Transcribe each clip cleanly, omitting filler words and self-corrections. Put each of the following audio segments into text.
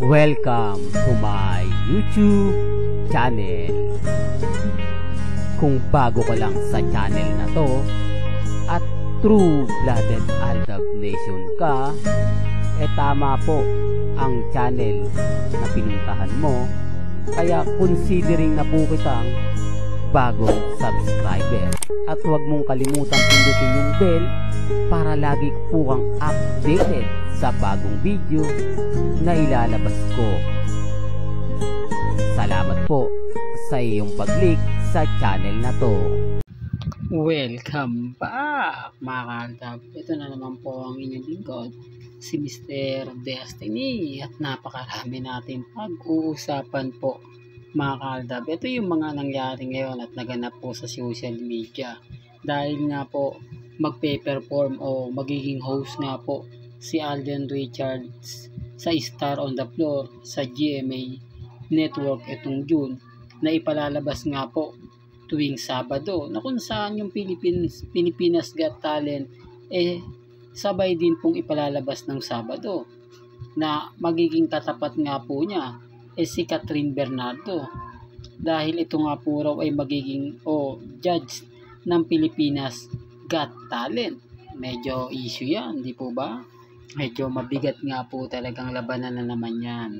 Welcome to my YouTube channel. Kung bago ka lang sa channel na to at true-blooded Aldab Nation ka, tama po ang channel na pinuntahan mo. Kaya considering na po kitang bagong subscriber. At huwag mong kalimutan pindutin yung bell para lagi po kang updated sa bagong video na ilalabas ko. Salamat po sa iyong pag-click sa channel na to. Welcome back mga kaaldab. Ito na naman po ang inyong lingkod, si Mr. Destiny, at napakarami natin pag-uusapan po mga kaaldab. Ito yung mga nangyari ngayon at naganap po sa social media dahil nga po magpe-perform o magiging host nga po si Alden Richards sa Star on the Floor sa GMA Network itong June, na ipalalabas nga po tuwing Sabado, na kung saan yung Pilipinas Got Talent sabay din pong ipalalabas ng Sabado, na magiging katapat nga po niya si Catherine Bernardo, dahil ito nga po raw ay magiging judge ng Pilipinas Got Talent. Medyo issue yan, di po ba? Medyo mabigat nga po talagang labanan na naman yan.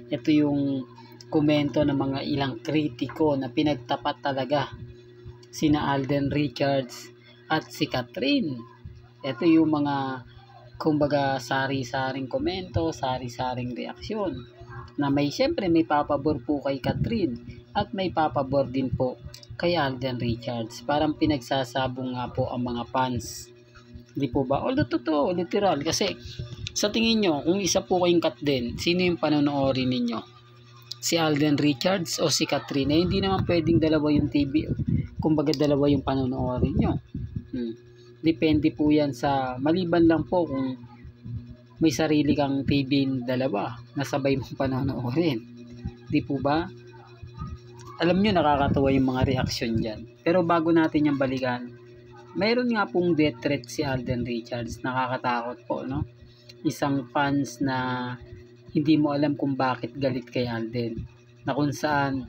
Ito yung komento ng mga ilang kritiko na pinagtapat talaga sina Alden Richards at si Catherine. Ito yung mga kumbaga sari-saring komento, sari-saring reaksyon, na siyempre may papabor po kay Catherine at may papabor din po kay Alden Richards. Parang pinagsasabong nga po ang mga fans, di po ba? Although totoo, literal, kasi sa tingin nyo, kung isa po kayong cut din, sino yung panonoorin ninyo? Si Alden Richards o si Catherine? Hindi naman pwedeng dalawa yung TV, kumbaga dalawa yung panonoorin nyo. Depende po yan sa, maliban lang po kung may sarili kang TV dalawa na sabay mong panonoorin, di po ba? Alam nyo, nakakatawa yung mga reaksyon dyan. Pero bago natin yung balikan, mayroon nga pong death threat si Alden Richards. Nakakatakot po, no? Isang fans na hindi mo alam kung bakit galit kay Alden, na kung saan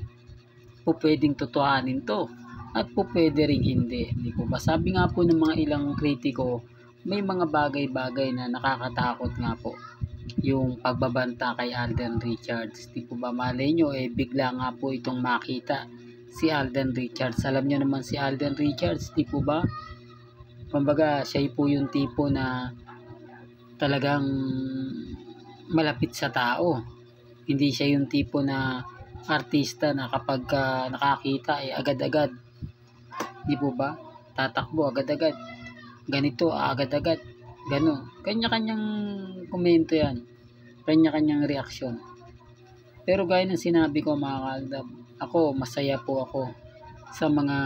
po pwedeng totohanin to at po pwede ring hindi, di po ba? Sabi nga po ng mga ilang kritiko, may mga bagay-bagay na nakakatakot nga po yung pagbabanta kay Alden Richards, di po ba? Malay nyo bigla nga po itong makita si Alden Richards. Alam nyo naman si Alden Richards, di po ba? Kumbaga siya po yung tipo na talagang malapit sa tao. Hindi siya yung tipo na artista na kapag nakakita agad-agad, di po ba? Tatakbo agad-agad. Ganito, agad-agad. Gano'n. Kanya-kanyang komento yan. Kanya-kanyang reaksyon. Pero gaya ng sinabi ko mga kaaldab, ako, masaya po ako sa mga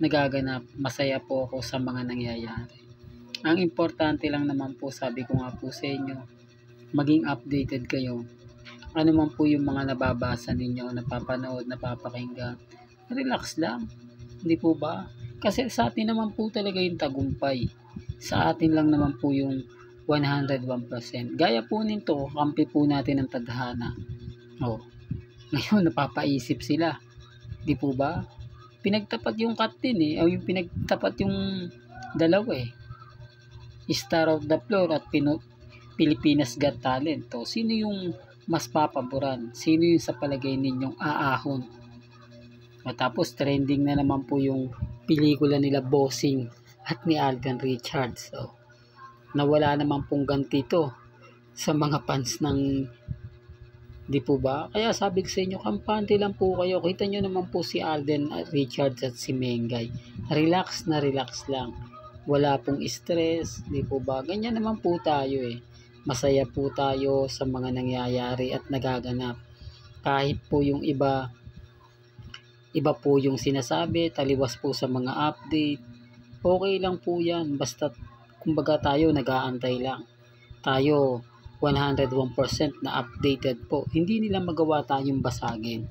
nagaganap. Masaya po ako sa mga nangyayari. Ang importante lang naman po, sabi ko nga po sa inyo, maging updated kayo. Ano man po yung mga nababasa ninyo, napapanood, napapakinggan, relax lang. Hindi po ba? Kasi sa atin naman po talaga yung tagumpay. Sa atin lang naman po yung 101%. Gaya po nito, kampi po natin ang tadhana. Ngayon napapaisip sila. Di po ba? Pinagtapat yung cut din o yung pinagtapat yung dalawa Star of the Floor at Pilipinas Got Talent. Sino yung mas papaboran? Sino yung sa palagay ninyong aahon? At tapos trending na naman po yung pelikula nila Bossing at ni Alden Richards. Nawala naman pong ganti to sa mga fans ng, di po ba? Kaya sabi ko sa inyo, kampante lang po kayo. Kita nyo naman po si Alden Richards at si Mengay. Relax na relax lang. Wala pong stress, di po ba? Ganyan naman po tayo Masaya po tayo sa mga nangyayari at nagaganap. Kahit po yung iba po yung sinasabi, taliwas po sa mga update. Okay lang po yan. Basta kumbaga tayo nag-aantay lang. Tayo 101% na updated po. Hindi nila magawa tayong basagin.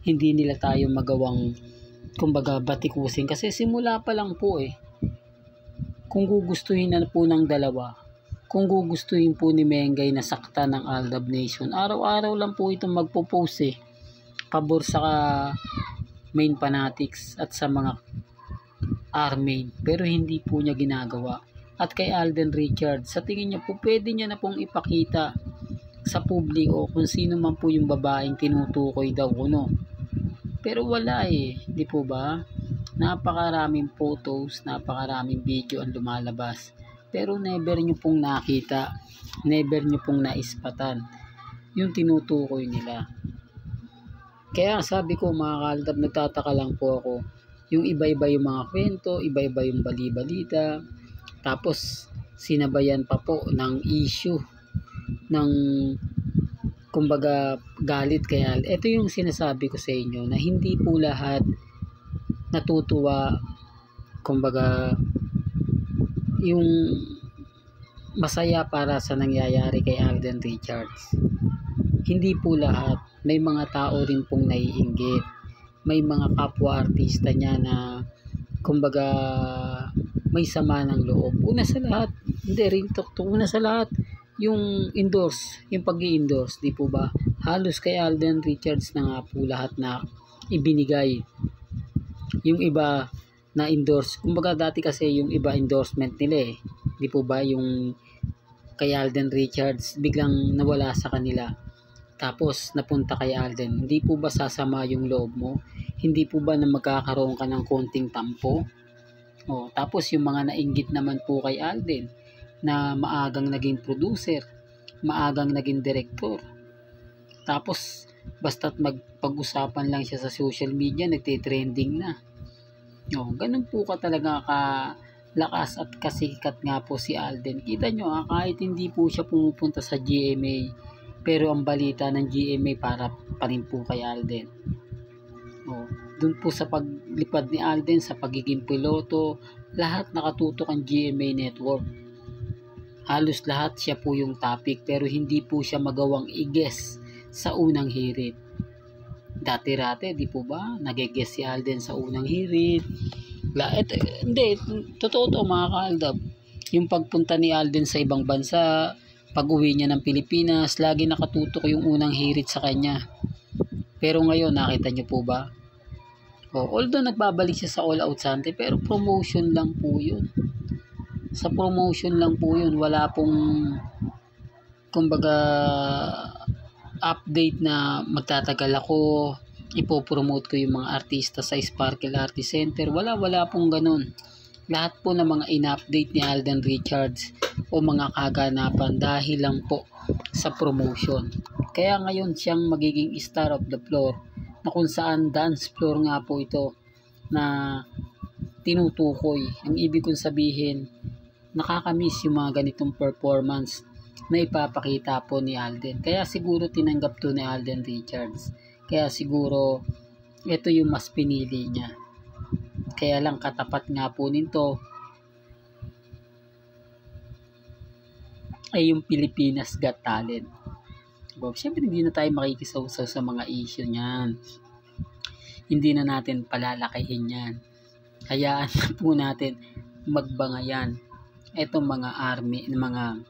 Hindi nila tayo magawang kumbaga batikusin. Kasi simula pa lang po kung gugustuhin na po ng dalawa, kung gugustuhin po ni Mengay na sakta ng Aldab Nation, araw-araw lang po itong magpo-post pabor sa main fanatics at sa mga R-main, pero hindi po niya ginagawa. At kay Alden Richards, sa tingin niya po pwede niya na pong ipakita sa publiko kung sino man po yung babaeng tinutukoy daw kuno. Pero wala di po ba? Napakaraming photos, napakaraming video ang lumalabas. Pero never nyo pong nakita, never nyo pong naispatan yung tinutukoy nila. Kaya sabi ko mga kaaldab, nagtataka lang po ako. Yung iba-iba yung mga kwento, iba-iba yung bali-balita. Tapos sinabayan pa po ng issue ng kumbaga galit kaya. Ito yung sinasabi ko sa inyo na hindi po lahat natutuwa, kumbaga yung masaya para sa nangyayari kay Alden Richards. Hindi po lahat. May mga tao rin pong naiinggit. May mga kapwa artista niya na kumbaga may sama ng loob. Una sa lahat, una sa lahat, yung yung pag-i-endorse, di po ba? Halos kay Alden Richards na nga po lahat na ibinigay. Yung iba na endorse, kumbaga dati kasi yung iba endorsement nila di po ba, yung kay Alden Richards biglang nawala sa kanila, tapos napunta kay Alden. Hindi po ba sasama yung loob mo? Hindi po ba na magkakaroon ka ng konting tampo? Tapos yung mga nainggit naman po kay Alden na maagang naging producer, maagang naging director, tapos basta't magpag-usapan lang siya sa social media, nagte-trending na. Ganun po ka talaga lakas at kasikat nga po si Alden. Kita nyo kahit hindi po siya pumupunta sa GMA, pero ang balita ng GMA para pa rin po kay Alden. Dun po sa paglipad ni Alden sa pagiging piloto, lahat nakatutok ang GMA network. Halos lahat siya po yung topic, pero hindi po siya magawang i-guess sa unang hirit. Dati-rate, di po ba? Nag-guess si Alden sa unang hirit. Hindi, totoo to mga kaaldab. Yung pagpunta ni Alden sa ibang bansa, pag-uwi niya ng Pilipinas, lagi nakatutok yung unang hirit sa kanya. Pero ngayon, nakita niyo po ba? Although nagbabalik siya sa All Out Sunday, pero promotion lang po yun. Sa promotion lang po yun. Wala pong kumbaga update na magtatagal ako, ipopromote ko yung mga artista sa Sparkle Artist Center. Wala pong ganun. Lahat po ng mga in-update ni Alden Richards o mga kaganapan dahil lang po sa promotion. Kaya ngayon siyang magiging star of the floor, na kung saan dance floor nga po ito na tinutukoy. Ang ibig kong sabihin, nakakamiss yung mga ganitong performance na ipapakita po ni Alden. Kaya siguro tinanggap to ni Alden Richards. Kaya siguro ito yung mas pinili niya. Kaya lang katapat nga po nito ay yung Pilipinas Got Talent. Siyempre hindi na tayo makikisawsaw sa mga issue niyan. Hindi na natin palalakihin yan. Hayaan na po natin magbangayan. Etong mga army, mga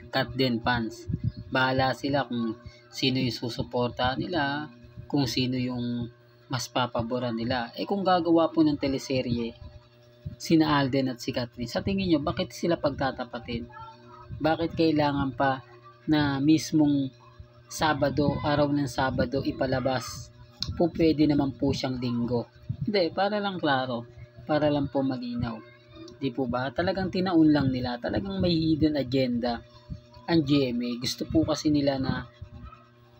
Cut Den fans, bahala sila kung sino yung susuporta nila, kung sino yung mas papaboran nila. Kung gagawa po ng teleserye sina Alden at si Catherine, sa tingin nyo bakit sila pagtatapatin? Bakit kailangan pa na mismong Sabado, araw ng Sabado ipalabas? Po pwede naman po siyang Linggo. Hindi, para lang klaro, para lang po malinaw. Di po ba? Talagang tinaon lang nila, talagang may hidden agenda ang GMA. Gusto po kasi nila na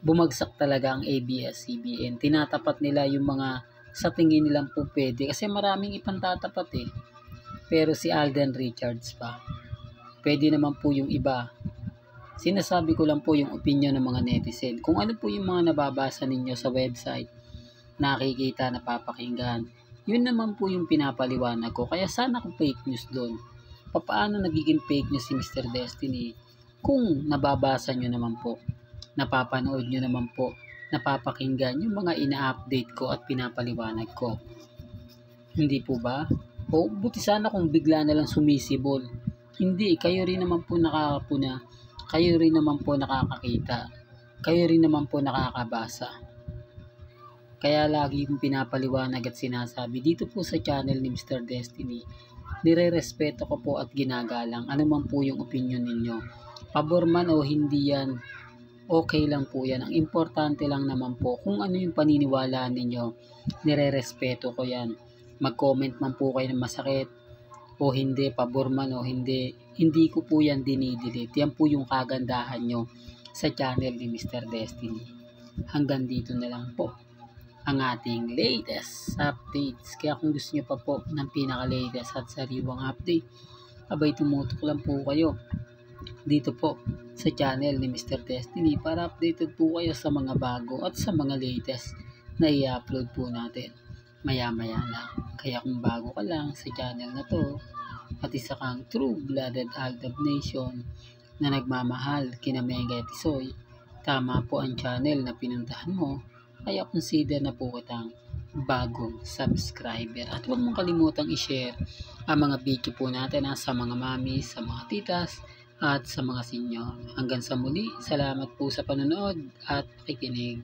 bumagsak talaga ang ABS-CBN. Tinatapat nila yung mga sa tingin nilang po pwede. Kasi maraming ipantatapat Pero si Alden Richards pa. Pwede naman po yung iba. Sinasabi ko lang po yung opinion ng mga netizen. Kung ano po yung mga nababasa ninyo sa website, nakikita, napapakinggan, yun naman po yung pinapaliwanag ko. Kaya sana kung fake news doon. Paano nagiging fake news si Mr. Destiny? Kung nababasa nyo naman po, napapanood nyo naman po, napapakinggan yung mga ina-update ko at pinapaliwanag ko. Hindi po ba? Buti sana kung bigla na lang sumisibol Hindi, kayo rin naman po nakakapuna, kayo rin naman po nakakakita, kayo rin naman po nakakabasa. Kaya lagi kong pinapaliwanag at sinasabi dito po sa channel ni Mr. Destiny, nire-respeto ko po at ginagalang ano man po yung opinion ninyo. Pabor man o hindi yan, okay lang po yan. Ang importante lang naman po kung ano yung paniniwalaan ninyo, nire-respeto ko yan. Mag-comment man po kayo ng masakit o hindi, pabor man o hindi, hindi ko po yan dinidelete. Yan po yung kagandahan nyo sa channel ni Mr. Destiny. Hanggang dito na lang po ang ating latest updates. Kaya kung gusto nyo pa po ng pinaka-latest at sariwang update, abay tumutok lang po kayo dito po sa channel ni Mr. Destiny para updated po kayo sa mga bago at sa mga latest na i-upload po natin maya-maya lang. Kaya kung bago ka lang sa channel na to at isa kang true-blooded Aldab Nation na nagmamahal kina Mega Tisoy, tama po ang channel na pinuntahan mo, kaya consider na po kitang bagong subscriber. At huwag mong kalimutang i-share ang mga video po natin sa mga mami, sa mga titas, at sa mga senior. Hanggang sa muli, salamat po sa panonood at pakikinig.